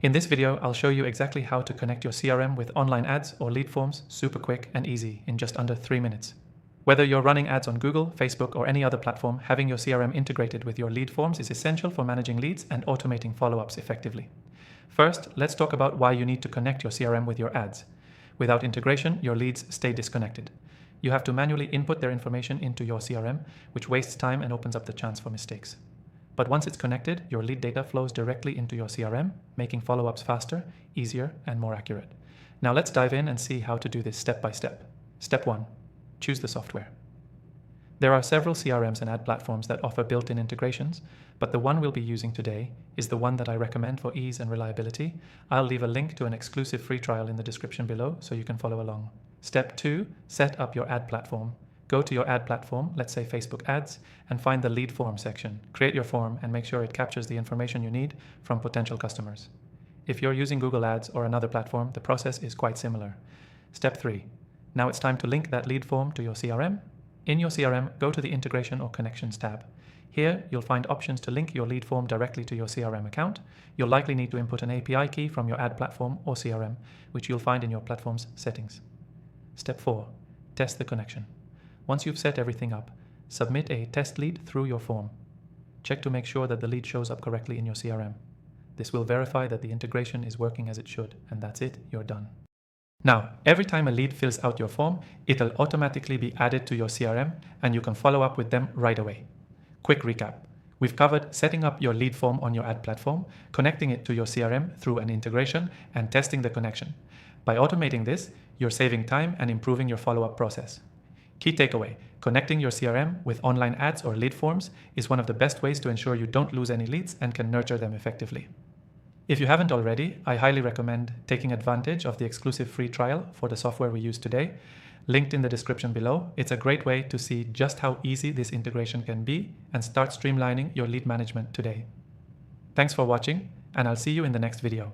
In this video, I'll show you exactly how to connect your CRM with online ads or lead forms super quick and easy in just under 3 minutes. Whether you're running ads on Google, Facebook, or any other platform, having your CRM integrated with your lead forms is essential for managing leads and automating follow-ups effectively. First, let's talk about why you need to connect your CRM with your ads. Without integration, your leads stay disconnected. You have to manually input their information into your CRM, which wastes time and opens up the chance for mistakes. But once it's connected, your lead data flows directly into your CRM, making follow-ups faster, easier, and more accurate. Now let's dive in and see how to do this step by step. Step 1. Choose the software. There are several CRMs and ad platforms that offer built-in integrations, but the one we'll be using today is the one that I recommend for ease and reliability. I'll leave a link to an exclusive free trial in the description below so you can follow along. Step 2. Set up your ad platform. Go to your ad platform, let's say Facebook Ads, and find the lead form section. Create your form and make sure it captures the information you need from potential customers. If you're using Google Ads or another platform, the process is quite similar. Step 3. Now it's time to link that lead form to your CRM. In your CRM, go to the Integration or Connections tab. Here, you'll find options to link your lead form directly to your CRM account. You'll likely need to input an API key from your ad platform or CRM, which you'll find in your platform's settings. Step 4. Test the connection. Once you've set everything up, submit a test lead through your form. Check to make sure that the lead shows up correctly in your CRM. This will verify that the integration is working as it should, and that's it, you're done. Now, every time a lead fills out your form, it'll automatically be added to your CRM, and you can follow up with them right away. Quick recap. We've covered setting up your lead form on your ad platform, connecting it to your CRM through an integration, and testing the connection. By automating this, you're saving time and improving your follow-up process. Key takeaway, connecting your CRM with online ads or lead forms is one of the best ways to ensure you don't lose any leads and can nurture them effectively. If you haven't already, I highly recommend taking advantage of the exclusive free trial for the software we use today, linked in the description below. It's a great way to see just how easy this integration can be and start streamlining your lead management today. Thanks for watching, and I'll see you in the next video.